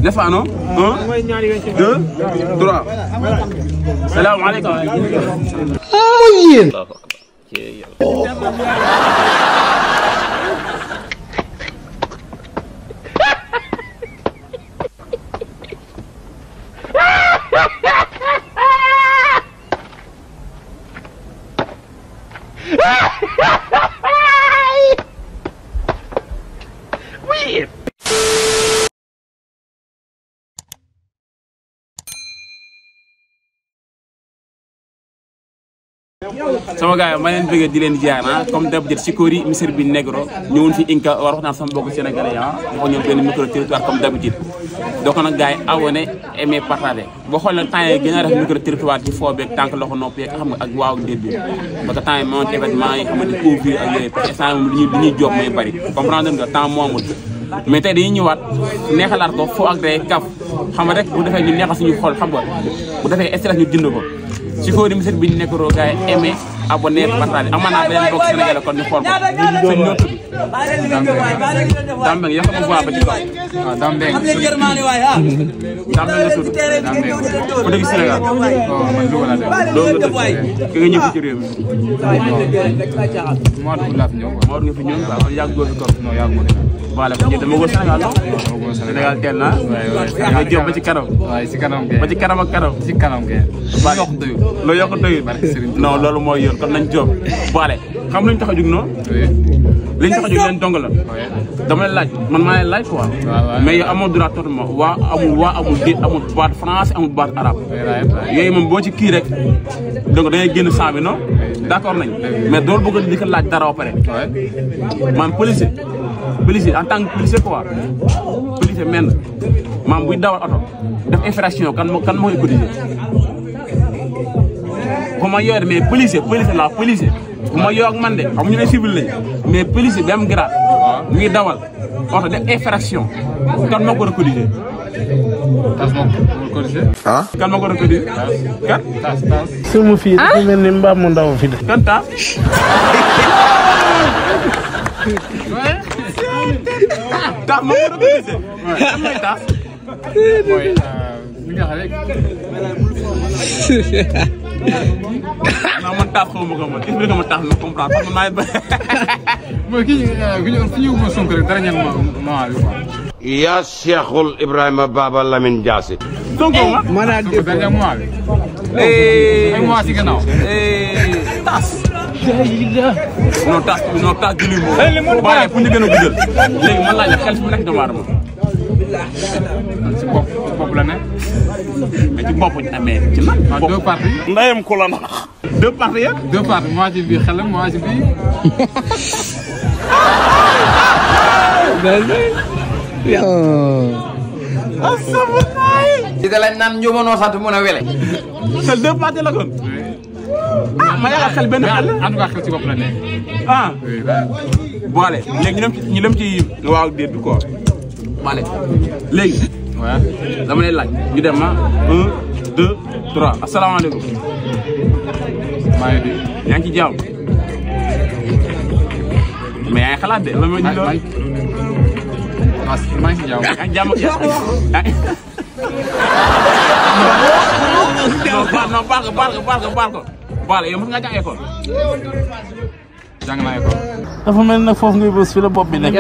n'est-ce pas non 1 2 3 salaamaaleykum sama gars yi ma leen bëggee di leen jaar comme d'habitude Sikori Mister bi Negro ñëwoon fi Inca war waxtaan sama mbokku sénégalais dafa ñëw benn micro territoire comme d'habitude donc nag gars yi abonné aimé partagé boo xoolee nag temps yi gën a def micro territoire ci foo beeg tànk loxo nopp yeeg xam nga ak waaw début parce que temps yi moom événement yi xam nga di couvrir ak yooyu parce que instant moom li ñuy job mooy bëri comprendre nga temps moomul mais tey dañuy ñëwaat neexalaat ko foo ak day kaf xam nga rek bu defee ñu neexal suñu xol xam nga bu defee stress ñu dindi ko Sikori Mister bi Negro gars yi aimé abonné partagé amana beneen bokk Sénégal kon ñu xool ko sëñ ñoo tudd Dambeng yàq ko voix ba ci kaw waaw Dambeng nga tudd Dambeng bu dëgg Sénégal man Louga laa def doo nga dëkk ki nga ñëw fi ci réew mi Modou laa fi ñëw Modou nga fi ñëw waaw yàgg góor fi kaw non yàgg góor voilà dama ko Sénégal non Sénégal teel na nga jëm ba ci kanam waaw ci kanam ba ci kanam ak kanam ci kanam ke loo yokk doyul non loolu mooy yoon kon nañ job boole xam luñ tax a jug noonu liñ tax a jug leen dong la dama leen laaj man maa leen laaj quoi mais yow amoo droit tontu ma waa amul déet amul baat français amul baat arabe yooyu moom boo ci kii rek donc da ngay génn sang bi non d'accord nañ mais dool bëgg di ko laaj dara ba pare man policier en tant que policier quoi policier men maam buy dawal oto def infraction kan moo koy cotiser bu ma yor mais policier la policier bu ma yor ak man de xam ñu ne civil lañ mais policier bi am grade mu ngi dawal oto def infraction kan moo ko recotiser tas moo ko recotiser kan moo ko recotiser kan tas sumu fii dafa mel ni mbaam mu ndaw fi de kan tas tas moo ko recotiser kan mooy tas mooy mi nga xam rek non man taas xaw ma ko man expliqué ma taas ma comprendre parce que maa ngi ba. mooy fi ñu ma Sonko rek dara ñaan ma bi quoi. yaa Cheikhul Ibrahima Baba Lamine Diassi. Sonko ma. maanaam dégg nga dernier mois bi. ay mois ci gannaaw. taas. non taas julli moom. bàyyi pour ñu gën a guddal. léegi man laaj la xel fu nekk doomu aadama. ci bopp la ne. mais ci bopp ñu amee ci lan. bopp deux parties. ndayam ko la nax. deux parties ya. deux parties moi ci biir xelam moi ci biir. di da lañ naan njumanoo sant mun a wele. xel deux parties la kon. ah ma yaakaar xel benn xel la. en tout cas xel ci bopp la ne. ah. boole léegi ñu dem ci waaw déet bi quoi. boole léegi. waaw dama lay laaj ñu dem ma 1 2 3 asalaamaaleykum. maa ngi dégg yaa ngi ci jàmm. mais yaa ngi xalaat de la ma ñu doon. maa ngi ci jàmm yaa ngi jàmm non baal ko baal yow mos nga jàng école. jàng naa école. dafa mel nag foofu ngay bës fi la bopp bi nekk.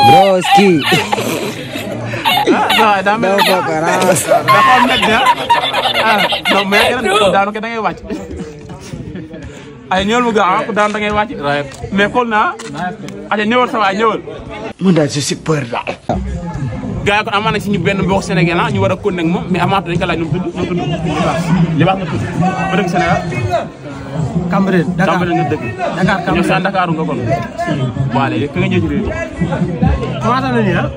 Broski. ah daa mel ni dafa am nekk non mais daanu ko da ngay wàcc. ay ñëwal mu gaaw ku daanu da ngay wàcc. mais xool naa. ay ñëwal sa waay ñëwal. mu daal je suis peur daal. gars yi kon amaan na si ñu benn mbokk Sénégal ñu war a kon nag moom mais amaat dañu ko laaj nu mu tudd Libaas nga tudd ba dëkk Sénégal. Cambérène Dakar Cambérène nga dëkk. Dakar ñëw sa Dakar nga kon. waaw léegi ka nga ñëw ci réew mi. commencé nañu ah.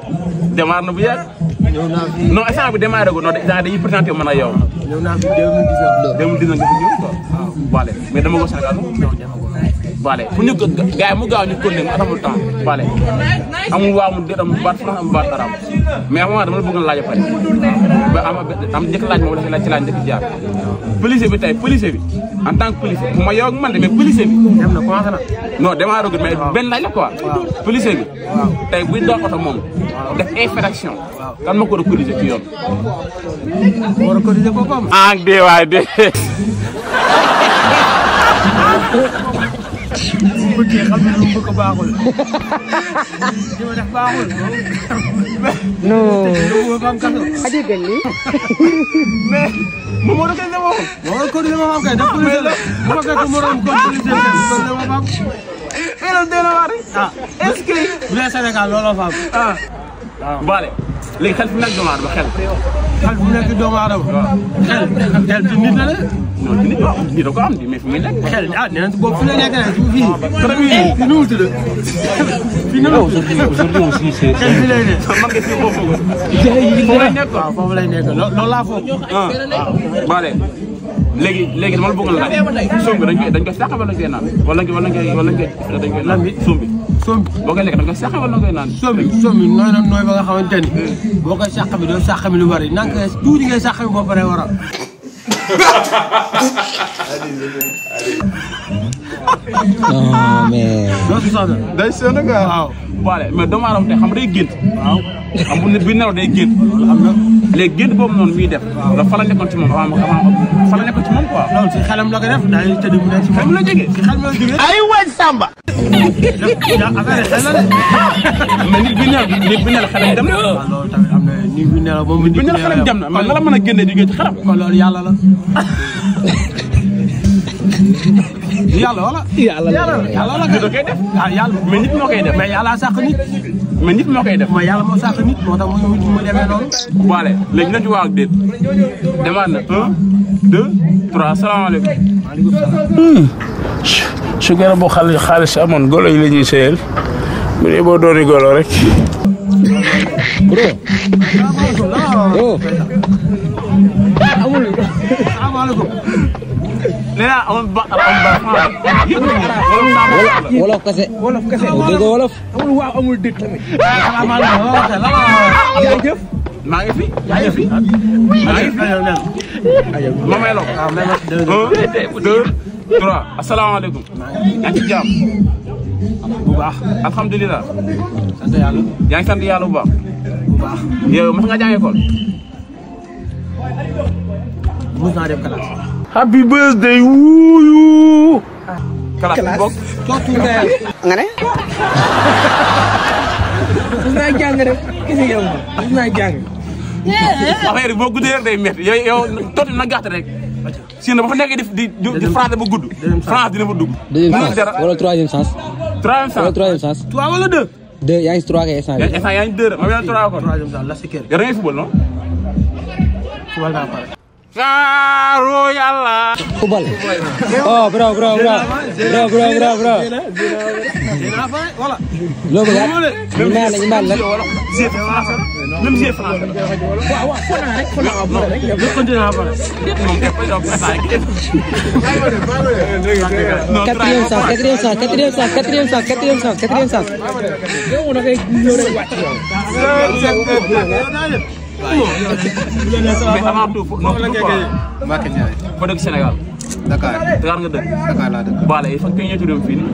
démarre na bu yàgg. ñëw naa fi non instant bi démarré ko non dañuy présenté man ak yow. ñëw naa fi 2019 2019 nga fi ñëw quoi. waaw mais dama ko Sénégal moom. non dama ko Bale pour ñu gars yi mu gaaw ñu continuer mu atamul temps Bale amul waa mu déet amul baat France amul baat arabe mais avant dama la bëgg a laaj a pare ba am njëkk laaj moom la ci laaj njëkk jaar policier bi tey policier bi en tant que policier bu ma yow ak man de mais policier bi dem na commencé na non damaa rogut mais benn laaj la quoi policier bi tey buy doon oto moom def infraction kan ma ko war a corriger ci yoon war a corriger boppam ah dee waay dee. bu bëggee xam ne lu mu bëgg baaxul li ma def baaxul mais moom moo doon moo war a corriger boppam kay def corriger la bu ma fekk morom ko corriger corriger boppam loolu dee na waar ah est-ce que bu dee Sénégal looloo fa am waaw Bale léegi xel fi nag doomu aadama xel xel bu nekk doomu aadama xel ci nit la de non nit da ko am di mais fi muy nekk xel ah nee nañ boobu fi la nekk rek fii fii nu mu tudd fii nu mu tudd aujourd'hui aussi c'est xel fi lay ne man nga si foofu foofu lay nekk waaw foofu lay nekk loolu laa foog Bale léegi dama la bëgg la laaj sombi dañ koy sax wala koy naan wala dañ koy naan sombi boo koy lekk dañ koy sax wala koy naan sombi nooy na nooy ba nga xamante ni boo koy sàq bi doo sàq mi lu bari nank tuuti ngay sàq mi boo paree war a Non, mais. doo si sonn day sonn nga waaw Bale mais doomu aadama tey xam day gént waaw xam bu nit bi nelaw day gént am na léegi gént boobu noonu muy def la fa la nekkoon ci moom fa la nekkoon ci moom quoi loolu si xelam la ko def day tëdd mu nekk si xel mi la jógee si xel mi la jógee ay waay Samba. affaire xel la de mais nit bi nelaw xelam dem na waaw loolu tamit am na nit bi nelaw moom nit bi nelaw xelam dem na mais la mën a génne di ci xelam kon loolu yàlla la yàlla wala yàlla la nit da koy def yàlla mais nit moo koy def mais yàlla sàq nit mais nit moo koy def mooy yàlla moo sàq nit moo tax mu demee noonu Bale léegi nañ ci waaw ak déet demaat na 1 2 3 asalaamaaleykum maaleykum salaam su gën a boo xaalis amoon golo yi la ñuy seyal bu dee boo dooni golo rek. salaamaaleykum nee naa amul ba Wolof kese. Wolof kese. Dégg wolof. amul waaw amul dëkk tamit salaamaaleykum jaajëf maa ngi fi maa ngi fi ma may loo 1 2 3 asalaamaaleykum yaa ngi ci jàmm bu baax alhamdulilah sant yàlla yaa ngi sant yàlla bu baax bu baax yow mas nga jàng école mos naa dem classe happy birthday wuuyu. classe bi bokk cootu ndeyal Nga ne? mos naa jàng rek kese yow mos naa jàng affaire yi boo guddee rek day métti yow tooti na gàtt rek sinon ba fa nekk di français ba gudd France dina fa dugg Deuxième chance wala troisième chance. Wala troisième chance. 3 wala 2 Deux yaa ngi si 3 kay instant bi. instant yaa ngi 2 ma yaa 3 kon troisième chance la si kër yow da ngay football non football naa pare Kaaru yàlla Football. Oh bro. dinaa pare wala Loo bëgg a ñu naan la. J'ai français même j'ai français dinaa pare Quatrième chance. mais avant tout Mbacké Ndiaye. foo dëkk Sénégal Dakar. Dakar nga dëkk Dakar laa dëkk. Bale yi fan nga ñëw ci réew fii nii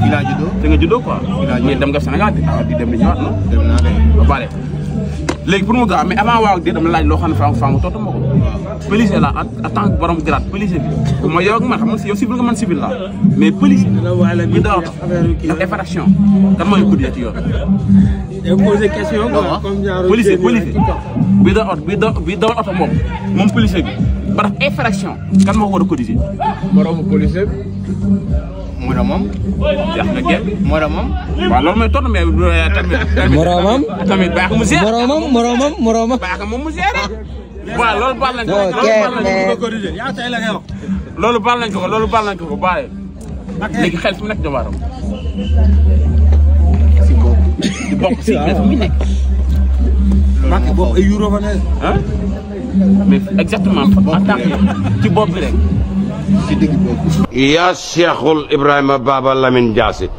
Fii laa juddoo. te nga juddoo quoi laa juddoo. mais dem nga Sénégal di dem di ñëwaat non Dem naa kay. Bale léegi pour mu gaaw mais avant waaw dee dama laaj loo xam ne faa nga tontu ma ko policier la en tant que borom grade policier bi ma yow ak man xam nga yow civil nga man civil la mais policier bi daa oto daf infraction kan mooy kuddee ci yoon poser question quoi comme genre policier bi dawal oto moom policier bi ba def infraction kan moo ko war a cotiser Moromu policier bi. Moromam. yàq nga géej Moromam. waaw loolu mooy tontu mais Moromam. tamit baax mu seer Moromam. baax moom mu seer waaw loolu baal nañ ko loolu baal nañ ko bàyyi léegi xel fi mu nekk jomaaram si bopp di bokk si xel fi mu nekk Mbacké boobu ay euro fa nekk ah mais exactement en tant que ci bopp bi rek ci digg boobu. yaa Cheikhul Ibrahima Baba Lamine Diassé.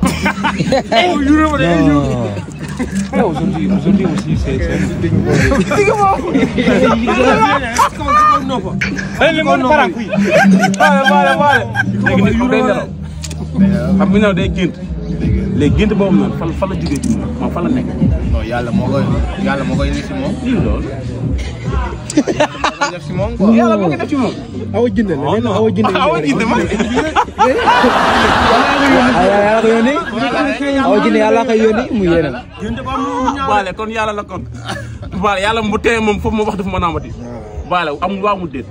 Aujourd'hui aussi, c'est xam nga day gént léegi gént boobu noonu fan la jógee ci moom fan la nekk. non yàlla moo koy indi si moom. lii loolu. def si moom quoi. yàlla moo koy def ci moom. awa jinde la nee na awa jinde awa jinde ma. yàlla ko yónni awa jinde yàlla ko yónni mu yéenal. baale kon yàlla la kon. baale yàlla bu tee moom foofu ma wax dafa mën a amati. baale amul waa mu déet.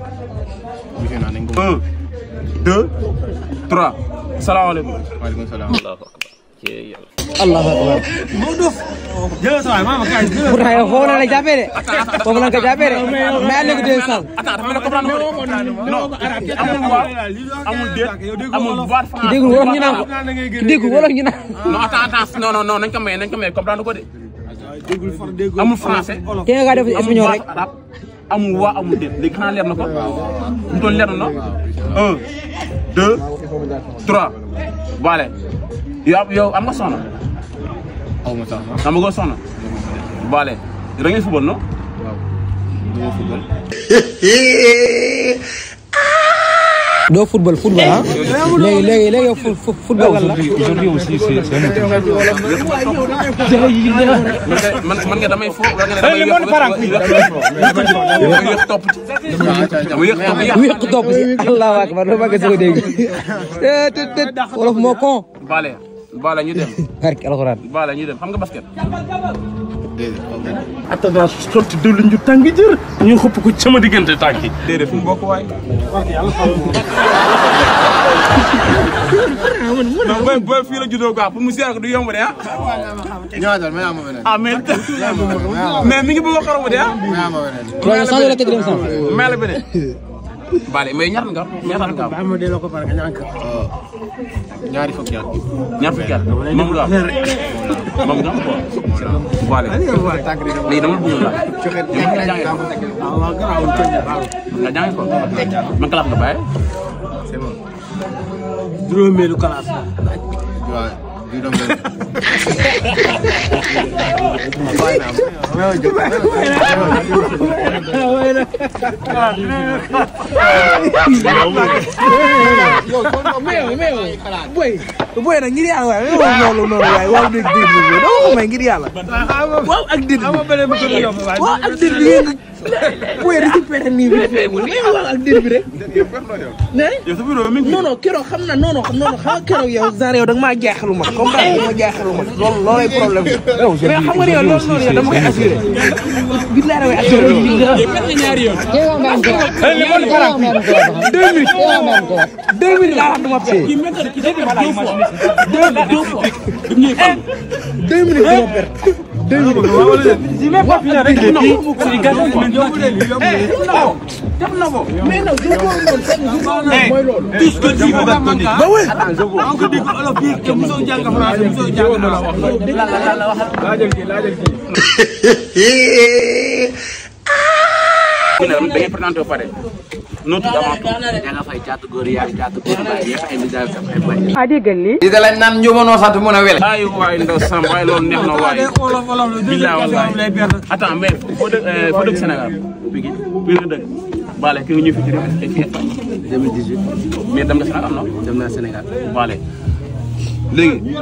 1 2 3. salaamaaleykum. waaleykum salaam. Allahu akbar. Pourtant yow foofu la jàppee de. Foofu la ko jàppee de. mais àll bi 200. attends dafa mel ne comprendre ko de. non amul waa amul déet amul voix ki déggul wolof ñu naan ko ki déggul wolof ñu naan. non attends non nañ ko may comprendre ko de. amul français. ki nga def espagnol rek. amul waa amul déet léegi xanaa leer na ko. mu toll leer na 1 2 3. Baale yow am nga soxna. aw ma soxna. am nga soxna. Baale da ngay football non. waaw du ma football. doo football ah. léegi yow football lan la. Aujourd'hui aussi, c'est man nga damay fo wala nga damay yéex topp ci. wéq topp ci Allahu akbar loo bëgg a dégg. wolof moo kon. Baale ñu dem. barke alxuraan. Baale ñu dem xam nga basket. déedéet. attends sotti diwlin ju tàng jër ñu xëpp ko sama diggante tànk yi. déedéet fu mu bokk waay. non booy fii la juddoo quoi pour mu seer ko du yomb de ah. ñëwaatal mais ama beneen. ah mais mi ngi bëgg a xaramu de ah. mais ama beneen. loolu sax la teg dem sax. mais la beneen. Baale mais ñaata nga ñaari fukki at. ñaar fukki at moom nga am moom nga am quoi. Baale léegi dama la bëgg laaj. nga jàngee ko. man classe nga bàyyi. c'est bon. juróomeelu classe. waaw boy nag ngir yàlla waaye loolu noonu waaye waaw dégg dégg doo ko may ngir yàlla waaw ak dégg waaw ak dégg bi boy récupéré nii bi waaw ak dégg bi rek ne non keroog xam na non xam keroog yow genre yow da nga maa jaaxaluma comprendre nga ma jaaxaluma loolay problème mais xam nga ne yow loolu noonu yow dama koy assuré bi laa rawee assuré ñaari yoon 2 minutes laa wax duma perte 2 fois 2 minutes duma perte 2 da ngay présenté pare noo tudd avant tout. nga fay caatu góor yaay caatu góor baay yëpp ay misaal sa ay bay. ah déggal lii. di da lañ naan njumanoo sant mun a wele. ay waay ndaw Sam waaye loolu neex na waaye. billaay wallaay attends mais foo dëkk Sénégal. fii nga dëkk. Baale ki nga ñëw fii ci réew mi fii Espagne. 2018. mais dem nga Sénégal non. dem naa Sénégal. Baale léegi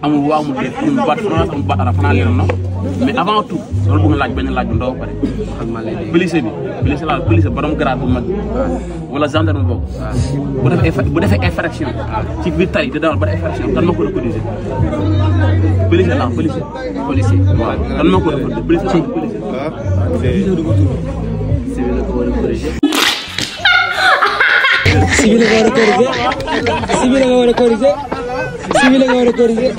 amul waaw mu dee amul baat France amul baat arab xanaa leeral na mais avant tout loolu bëgg nga laaj benn laaj bu ndaw ba pare. xam nga lay dégg. police la police borom grade bu mag wala gendarme boobu. bu defee infraction. ci biir tali di dawal ba infraction kan moo ko autorisé. police la policier. waaw kan moo ko autorisé police la policier. civil la ko war a corrigé. civil nga war a corriger civil nga war a corriger civil nga war a corriger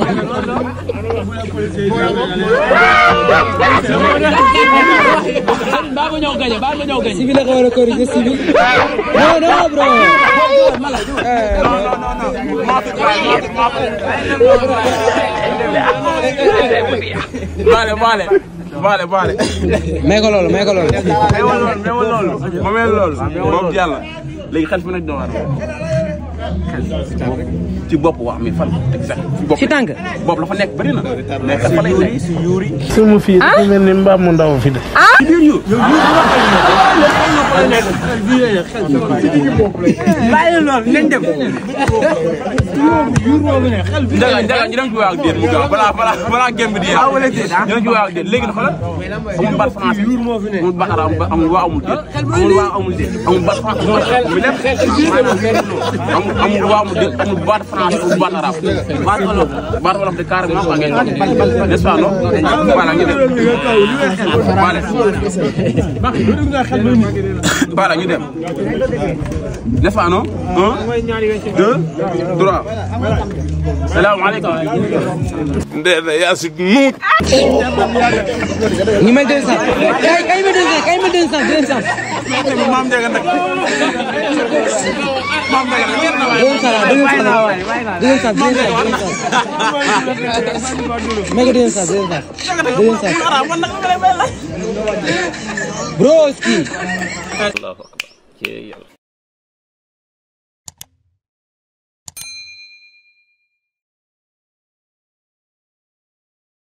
civil nga war a corriger civil non bro Baale may ko loolu boobu yàlla léegi xel fi nag doo war ci bopp wax mi fan exact ci tànk bopp la fa nekk bëri na mais xel fa lay nekk si yuuri sama fii dafa mel ni mbaam mu ndaw fi de ci biir yu bàyyi loolu nañ dem njaga ñu dem ci waa ak déet mu gaaw balaa gém di yaa ñu dem ci waa ak déet léegi na xoolal amul baat français amul baat arabe amul waa amul déet amul baat français mi lépp amul waa amul déet amul baat français amul baat arabe baat wolof de carrément pas ngeen n'est-ce pas non voilà ñu dem voilà ñu dem n'est-ce pas non 1 2 3 salaamaaleykum ndee na yaa si nuut ñi may den sax kay ma den sax maam Ndiaga nag maam Ndiaga Broski.